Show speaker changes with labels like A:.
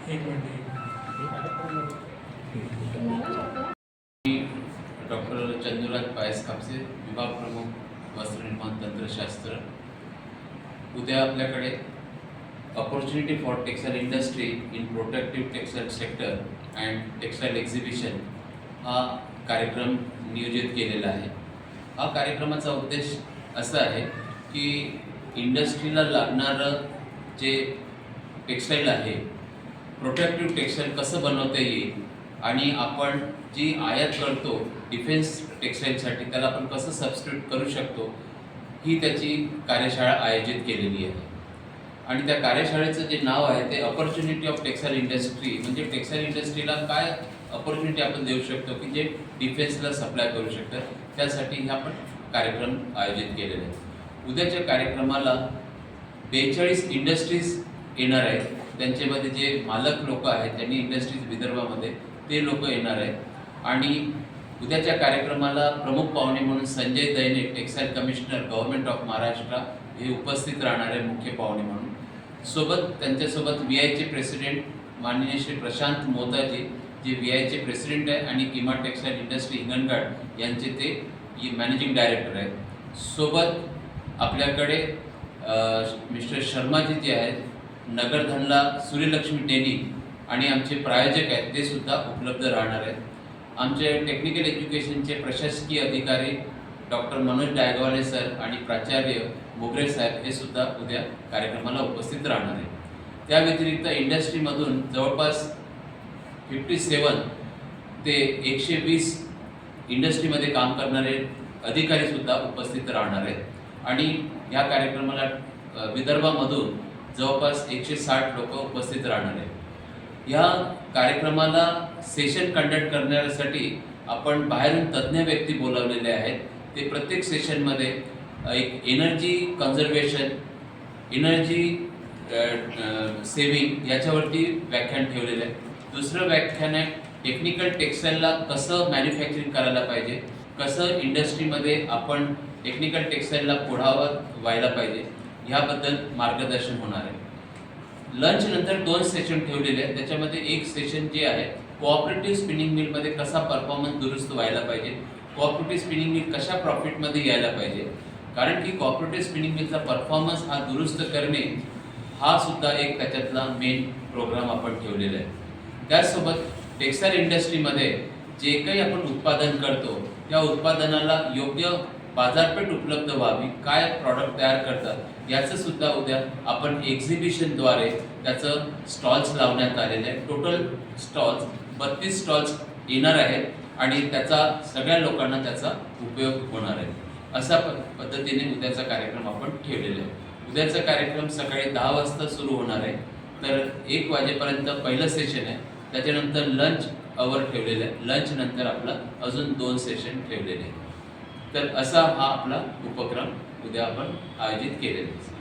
A: एक minute
B: doctor चंदुराज पायस कापसे, विभाग प्रमुख वस्त्रनिर्माण तंत्रशास्त्र। उद्या आपल्याकडे opportunity for textile industry in protective textile sector and textile exhibition हा कार्यक्रम नियोजित केलेला आहे। हा कार्यक्रमाचा उद्देश असा आहे की इंडस्ट्रीला लागणारं जे टेक्सटाईल आहे, प्रोटेक्टिव्ह टेक्सटाईल कसं बनवता येईल आणि आपण जी आयात करतो डिफेन्स टेक्सटाईलसाठी त्याला आपण कसं सबस्टिट्यूट करू शकतो, ही त्याची कार्यशाळा आयोजित केलेली आहे। आणि त्या कार्यशाळेचं जे नाव आहे ते अपॉर्च्युनिटी ऑफ टेक्सटाईल इंडस्ट्री, म्हणजे टेक्सटाईल इंडस्ट्रीला काय अपॉर्च्युनिटी आपण देऊ शकतो की जे डिफेन्सला सप्लाय करू शकतात, त्यासाठी हे आपण कार्यक्रम आयोजित केलेले आहे। उद्याच्या कार्यक्रमाला 42 इंडस्ट्रीज येणार आहेत। त्यांच्यामध्ये जे मालक लोक आहेत त्यांनी इंडस्ट्रीज विदर्भामध्ये ते लोक येणार आहेत। आणि उद्याच्या कार्यक्रमाला प्रमुख पाहुणे म्हणून Sanjay Daine, textile commissioner government of Maharashtra, हे उपस्थित राहणार आहे मुख्य पाहुणे म्हणून। त्यांच्यासोबत VIचे प्रेसिडेंट माननीय श्री प्रशांत मोताजी, जे VIचे प्रेसिडेंट आहे आणि किमा टेक्सटाईल इंडस्ट्री हिंगणघाट यांचे ते मॅनेजिंग डायरेक्टर आहेत। सोबत आपल्याकडे मिस्टर शर्माजी जे आहेत, नगरधनला सूर्यलक्ष्मी डेनी आणि आमचे प्रायोजक आहेत ते सुद्धा उपलब्ध राहणार आहेत। आमचे टेक्निकल एज्युकेशनचे प्रशासकीय अधिकारी डॉक्टर मनोज डायगवाले सर आणि प्राचार्य मोगरे साहेब हे सुद्धा उद्या कार्यक्रमाला उपस्थित राहणार आहेत। त्या व्यतिरिक्त इंडस्ट्रीमधून जवळपास 57 ते 120 इंडस्ट्रीमध्ये काम करणारे अधिकारी सुद्धा उपस्थित राहणार आहेत। आणि या कार्यक्रमाला विदर्भामधून जवळपास 160 लोक उपस्थित राहणार आहेत। या कार्यक्रमाला सेशन कंडक्ट करण्यासाठी आपण बाहेरून तज्ज्ञ व्यक्ती बोलावलेले आहेत। ते प्रत्येक सेशनमध्ये एक एनर्जी कन्झर्वेशन, एनर्जी सेविंग याच्यावरती व्याख्यान ठेवलेलं आहे। दुसरं व्याख्यान आहे टेक्निकल टेक्सटाईलला कसं मॅन्युफॅक्चरिंग करायला पाहिजे, कसं इंडस्ट्रीमध्ये आपण टेक्निकल टेक्सटाईलला पुढावर व्हायला पाहिजे, ह्याबद्दल मार्गदर्शन होणार आहे। लंच नंतर 2 सेशन ठेवलेले आहेत। त्याच्यामध्ये एक सेशन जे आहे कोऑपरेटिव्ह स्पिनिंग मिलमध्ये कसा परफॉर्मन्स दुरुस्त व्हायला पाहिजे, कोऑपरेटिव्ह स्पिनिंग मिल कशा प्रॉफिटमध्ये यायला पाहिजे, कारण की कोऑपरेटिव्ह स्पिनिंग मिलचा परफॉर्मन्स हा दुरुस्त करणे हा सुद्धा एक त्याच्यातला मेन प्रोग्राम आपण ठेवलेला आहे। त्याचसोबत टेक्सटाईल इंडस्ट्रीमध्ये जे काही आपण उत्पादन करतो त्या उत्पादनाला योग्य बाजारपेठ उपलब्ध व्हावी, काय प्रॉडक्ट तयार करतात याचं सुद्धा उद्या आपण एक्झिबिशनद्वारे त्याचं स्टॉल्स लावण्यात आलेले आहेत। टोटल स्टॉल्स 32 स्टॉल्स येणार आहेत आणि त्याचा सगळ्या लोकांना त्याचा उपयोग होणार आहे। अशा पद्धतीने उद्याचा कार्यक्रम आपण ठेवलेला आहे। उद्याचा कार्यक्रम सकाळी 10 वाजता सुरू होणार आहे, तर 1 वाजेपर्यंत पहिलं सेशन आहे। त्याच्यानंतर लंच अवर ठेवलेलं आहे। लंच नंतर आपला अजून 2 सेशन ठेवलेले आहे। तर असा हा आपला उपक्रम उद्या आपण आयोजित केलेला आहे।